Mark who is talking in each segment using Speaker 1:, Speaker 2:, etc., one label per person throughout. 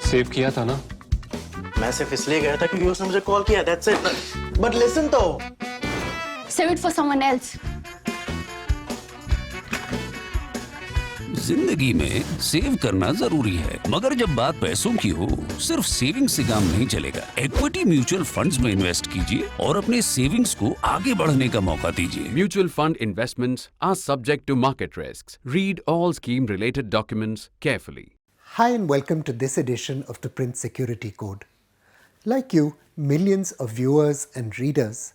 Speaker 1: Save किया था ना?
Speaker 2: मैं सिर्फ इसलिए गया था क्योंकि उसने मुझे कॉल किया, that's it. But listen तो.
Speaker 3: Save it for someone else.
Speaker 4: जिंदगी में सेव करना जरूरी है, मगर जब बात पैसों की हो, सिर्फ सेविंग से काम नहीं चलेगा। इक्विटी म्यूचुअल फंड्स में इन्वेस्ट कीजिए और अपने सेविंग्स को आगे बढ़ने का मौका दीजिए।
Speaker 5: Mutual fund investments are subject to market risks. Read all scheme-related documents carefully.
Speaker 6: Hi and welcome to this edition of ThePrint Security Code. Like you, millions of viewers and readers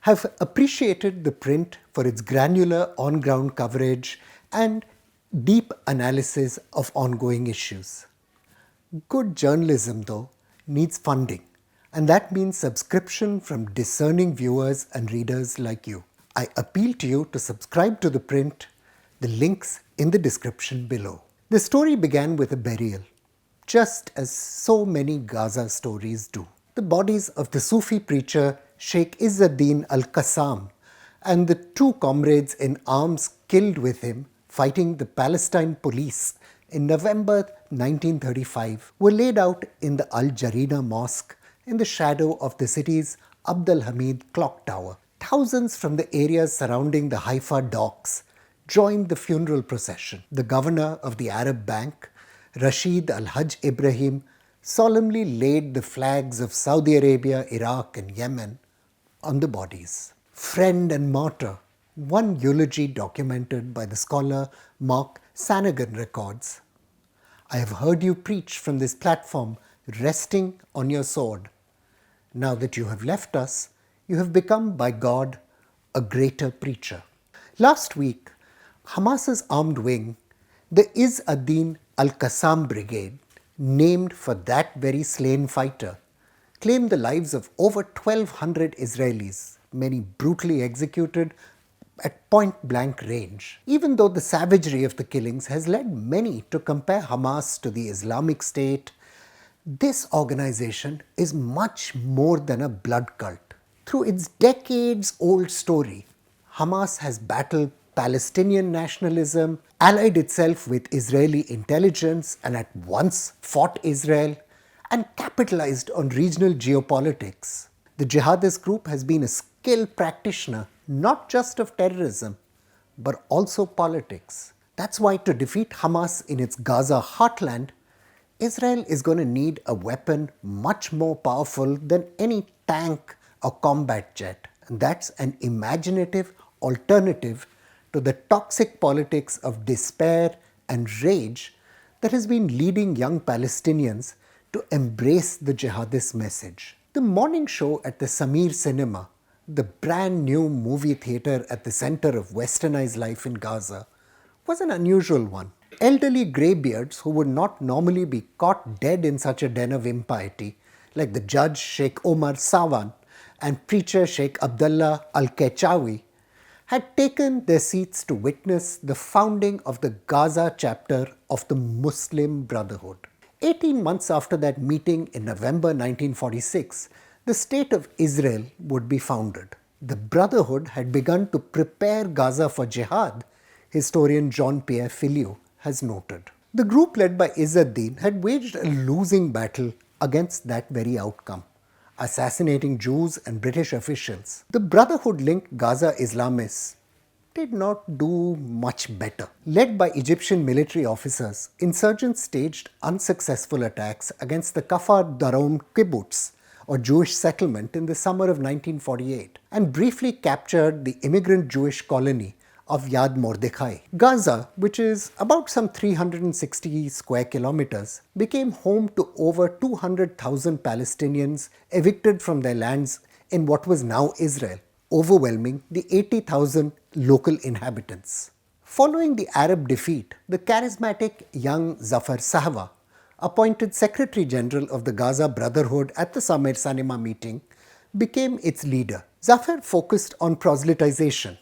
Speaker 6: have appreciated The Print for its granular on-ground coverage and deep analysis of ongoing issues. Good journalism, though, needs funding, and that means subscription from discerning viewers and readers like you. I appeal to you to subscribe to The Print. The links in the description below. The story began with a burial, just as so many Gaza stories do. The bodies of the Sufi preacher Sheikh Izzuddin al-Qassam and the two comrades in arms killed with him fighting the Palestine police in November 1935 were laid out in the Al Jarina Mosque in the shadow of the city's Abd al-Hamid clock tower. Thousands from the areas surrounding the Haifa docks joined the funeral procession. The governor of the Arab Bank, Rashid al-Hajj Ibrahim, solemnly laid the flags of Saudi Arabia, Iraq and Yemen on the bodies. Friend and martyr, one eulogy documented by the scholar Mark Sanagan records. I have heard you preach from this platform, resting on your sword. Now that you have left us, you have become by God a greater preacher. Last week, Hamas's armed wing, the Izz-ad-Din al-Qassam Brigade, named for that very slain fighter, claimed the lives of over 1,200 Israelis, many brutally executed at point-blank range. Even though the savagery of the killings has led many to compare Hamas to the Islamic State, this organization is much more than a blood cult. Through its decades-old story, Hamas has battled Palestinian nationalism, allied itself with Israeli intelligence and at once fought Israel, and capitalized on regional geopolitics. The jihadist group has been a skilled practitioner not just of terrorism, but also politics. That's why to defeat Hamas in its Gaza heartland, Israel is going to need a weapon much more powerful than any tank or combat jet. And that's an imaginative alternative to the toxic politics of despair and rage that has been leading young Palestinians to embrace the jihadist message. The morning show at the Samir Cinema, the brand new movie theatre at the center of westernized life in Gaza, was an unusual one. Elderly greybeards who would not normally be caught dead in such a den of impiety, like the judge Sheikh Omar Sawan and preacher Sheikh Abdullah al-Kechawi, had taken their seats to witness the founding of the Gaza chapter of the Muslim Brotherhood. 18 months after that meeting in November 1946, the State of Israel would be founded. The Brotherhood had begun to prepare Gaza for jihad, historian Jean-Pierre Filiu has noted. The group led by Izz-ad-Din had waged a losing battle against that very outcome, assassinating Jews and British officials. The Brotherhood-linked Gaza Islamists did not do much better. Led by Egyptian military officers, insurgents staged unsuccessful attacks against the Kafar Darom kibbutz, or Jewish settlement, in the summer of 1948, and briefly captured the immigrant Jewish colony of Yad Mordechai. Gaza, which is about some 360 square kilometers, became home to over 200,000 Palestinians evicted from their lands in what was now Israel, overwhelming the 80,000 local inhabitants. Following the Arab defeat, the charismatic young Zafar Sahwa, appointed Secretary General of the Gaza Brotherhood at the Samir Cinema meeting, became its leader. Zafar focused on proselytization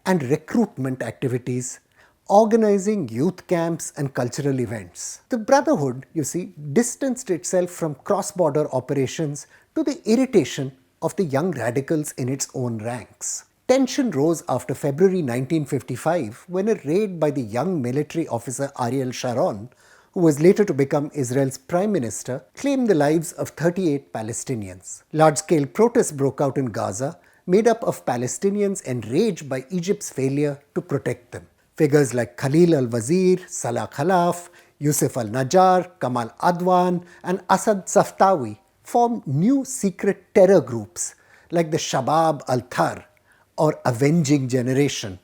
Speaker 6: and recruitment activities, organizing youth camps and cultural events. The Brotherhood, you see, distanced itself from cross-border operations to the irritation of the young radicals in its own ranks. Tension rose after February 1955 when a raid by the young military officer Ariel Sharon, who was later to become Israel's prime minister, claimed the lives of 38 Palestinians. Large-scale protests broke out in Gaza, made up of Palestinians enraged by Egypt's failure to protect them. Figures like Khalil al-Wazir, Salah Khalaf, Yusuf al-Najjar, Kamal Adwan, and Asad Saftawi formed new secret terror groups like the Shabab al-Thar or Avenging Generation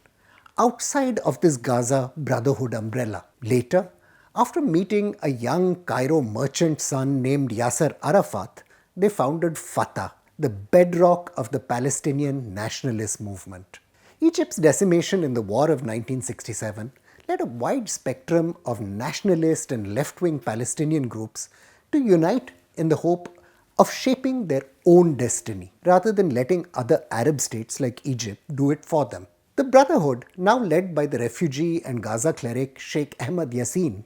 Speaker 6: outside of this Gaza Brotherhood umbrella. Later, after meeting a young Cairo merchant son named Yasser Arafat, they founded Fatah, the bedrock of the Palestinian nationalist movement. Egypt's decimation in the War of 1967 led a wide spectrum of nationalist and left-wing Palestinian groups to unite in the hope of shaping their own destiny, rather than letting other Arab states like Egypt do it for them. The Brotherhood, now led by the refugee and Gaza cleric Sheikh Ahmed Yassin,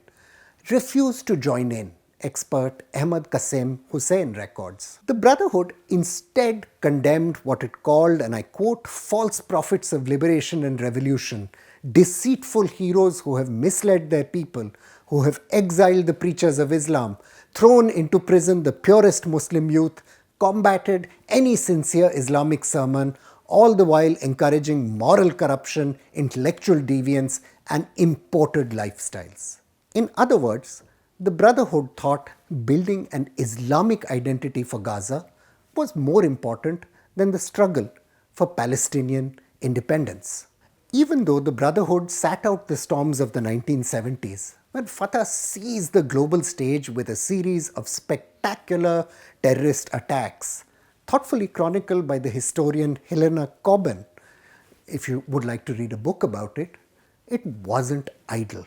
Speaker 6: refused to join in, expert Ahmed Qasim Hussein records. The Brotherhood instead condemned what it called, and I quote, false prophets of liberation and revolution, deceitful heroes who have misled their people, who have exiled the preachers of Islam, thrown into prison the purest Muslim youth, combated any sincere Islamic sermon, all the while encouraging moral corruption, intellectual deviance, and imported lifestyles. In other words, the Brotherhood thought building an Islamic identity for Gaza was more important than the struggle for Palestinian independence. Even though the Brotherhood sat out the storms of the 1970s, when Fatah seized the global stage with a series of spectacular terrorist attacks, thoughtfully chronicled by the historian Helena Coben, if you would like to read a book about it, it wasn't idle.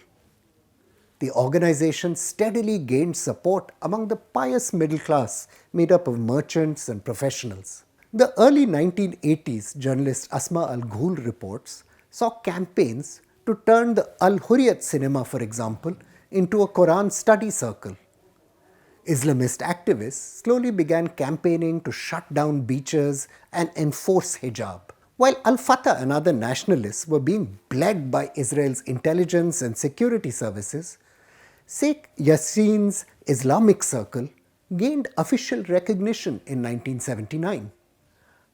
Speaker 6: The organization steadily gained support among the pious middle class made up of merchants and professionals. The early 1980s, journalist Asma Al-Ghul reports, saw campaigns to turn the Al-Hurriyat cinema, for example, into a Quran study circle. Islamist activists slowly began campaigning to shut down beaches and enforce hijab. While Al-Fatah and other nationalists were being bled by Israel's intelligence and security services, Sheikh Yassin's Islamic Circle gained official recognition in 1979.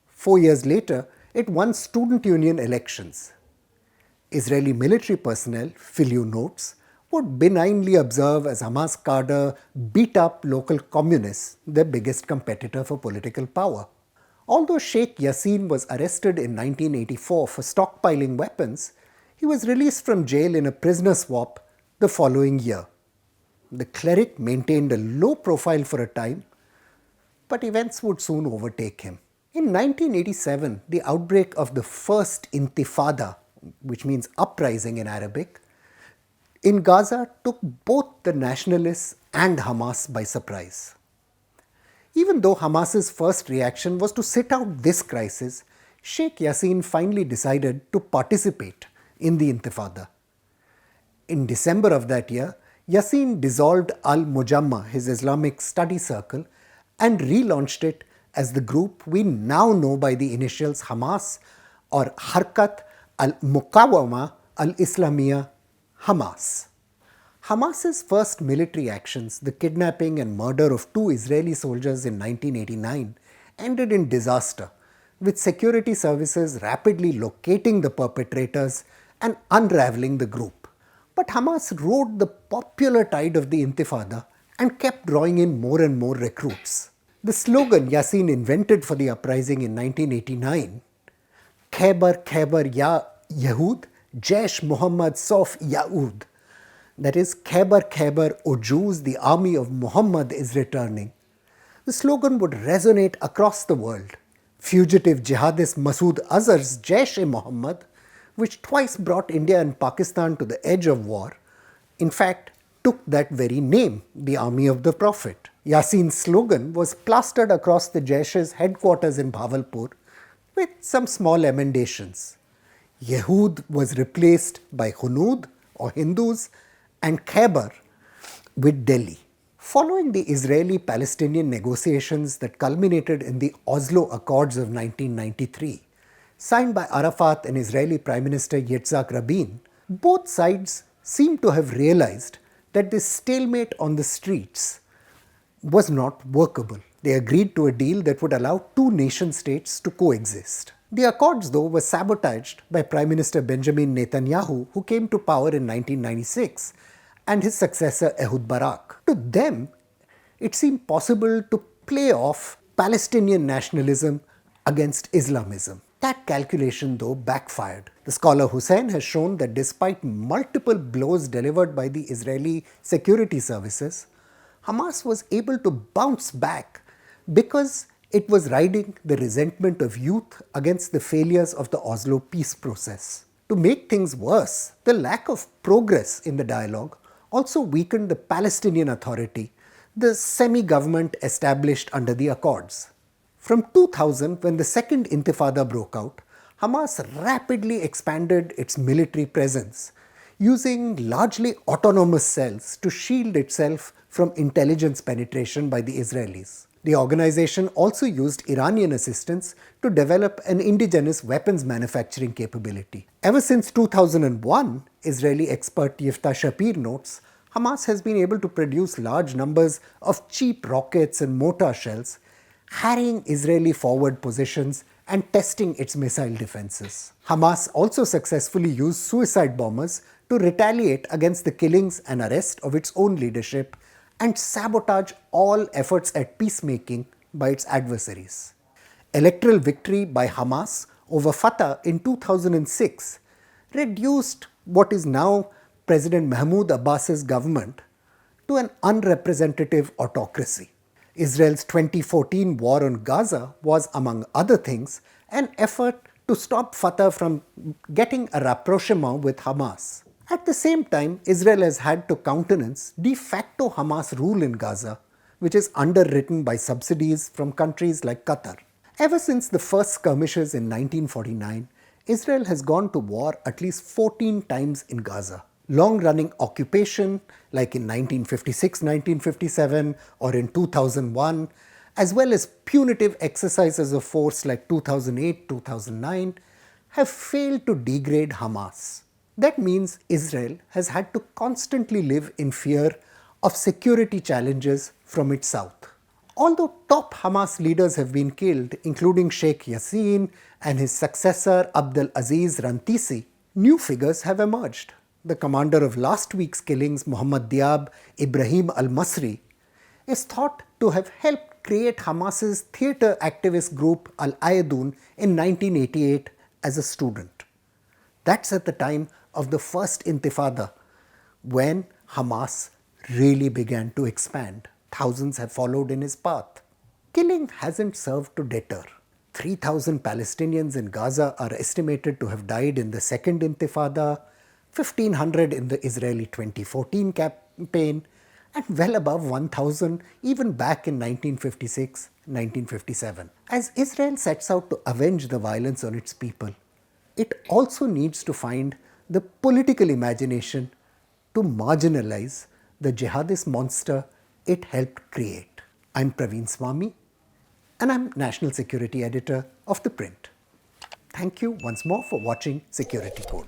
Speaker 6: 4 years later, it won student union elections. Israeli military personnel, Philu notes, would benignly observe as Hamas cadre beat up local communists, their biggest competitor for political power. Although Sheikh Yassin was arrested in 1984 for stockpiling weapons, he was released from jail in a prisoner swap the following year. The cleric maintained a low profile for a time, but events would soon overtake him. In 1987, the outbreak of the first Intifada, which means uprising in Arabic, in Gaza took both the nationalists and Hamas by surprise. Even though Hamas's first reaction was to sit out this crisis, Sheikh Yassin finally decided to participate in the Intifada. In December of that year, Yassin dissolved Al-Mujamma, his Islamic study circle, and relaunched it as the group we now know by the initials Hamas or Harkat al-Muqawama al-Islamiyya Hamas. Hamas's first military actions, the kidnapping and murder of 2 Israeli soldiers in 1989, ended in disaster, with security services rapidly locating the perpetrators and unraveling the group. But Hamas rode the popular tide of the Intifada and kept drawing in more and more recruits. The slogan Yassin invented for the uprising in 1989, Khaybar Khaybar Ya Yahud, Jaish Muhammad Sof Yaud, that is, Khaybar Khaybar, O Jews, the army of Muhammad is returning. The slogan would resonate across the world. Fugitive jihadist Masood Azhar's Jaish-e-Mohammed, which twice brought India and Pakistan to the edge of war, in fact took that very name, the army of the Prophet. Yassin's slogan was plastered across the Jaish's headquarters in Bhavalpur with some small emendations. Yehud was replaced by Hunud or Hindus and Khaybar with Delhi. Following the Israeli-Palestinian negotiations that culminated in the Oslo Accords of 1993, signed by Arafat and Israeli Prime Minister Yitzhak Rabin, both sides seem to have realized that this stalemate on the streets was not workable. They agreed to a deal that would allow two nation states to coexist. The accords, though, were sabotaged by Prime Minister Benjamin Netanyahu, who came to power in 1996, and his successor Ehud Barak. To them, it seemed possible to play off Palestinian nationalism against Islamism. That calculation, though, backfired. The scholar Hussain has shown that despite multiple blows delivered by the Israeli security services, Hamas was able to bounce back because it was riding the resentment of youth against the failures of the Oslo peace process. To make things worse, the lack of progress in the dialogue also weakened the Palestinian Authority, the semi-government established under the Accords. From 2000, when the Second Intifada broke out, Hamas rapidly expanded its military presence, using largely autonomous cells to shield itself from intelligence penetration by the Israelis. The organization also used Iranian assistance to develop an indigenous weapons manufacturing capability. Ever since 2001, Israeli expert Yiftah Shapir notes, Hamas has been able to produce large numbers of cheap rockets and mortar shells, harrying Israeli forward positions and testing its missile defenses. Hamas also successfully used suicide bombers to retaliate against the killings and arrest of its own leadership and sabotage all efforts at peacemaking by its adversaries. Electoral victory by Hamas over Fatah in 2006 reduced what is now President Mahmoud Abbas's government to an unrepresentative autocracy. Israel's 2014 war on Gaza was, among other things, an effort to stop Fatah from getting a rapprochement with Hamas. At the same time, Israel has had to countenance de facto Hamas rule in Gaza, which is underwritten by subsidies from countries like Qatar. Ever since the first skirmishes in 1949, Israel has gone to war at least 14 times in Gaza. Long-running occupation like in 1956-1957 or in 2001, as well as punitive exercises of force like 2008-2009 have failed to degrade Hamas. That means Israel has had to constantly live in fear of security challenges from its south. Although top Hamas leaders have been killed, including Sheikh Yassin and his successor Abdel Aziz Rantisi, new figures have emerged. The commander of last week's killings, Mohammad Diab Ibrahim al-Masri, is thought to have helped create Hamas's theatre activist group Al-Ayadun in 1988 as a student. That's at the time of the first Intifada, when Hamas really began to expand. Thousands have followed in his path. Killing hasn't served to deter. 3,000 Palestinians in Gaza are estimated to have died in the Second Intifada, 1,500 in the Israeli 2014 campaign, and well above 1,000 even back in 1956-1957. As Israel sets out to avenge the violence on its people, it also needs to find the political imagination to marginalize the jihadist monster it helped create. I'm Praveen Swami, and I'm National Security Editor of ThePrint. Thank you once more for watching Security Code.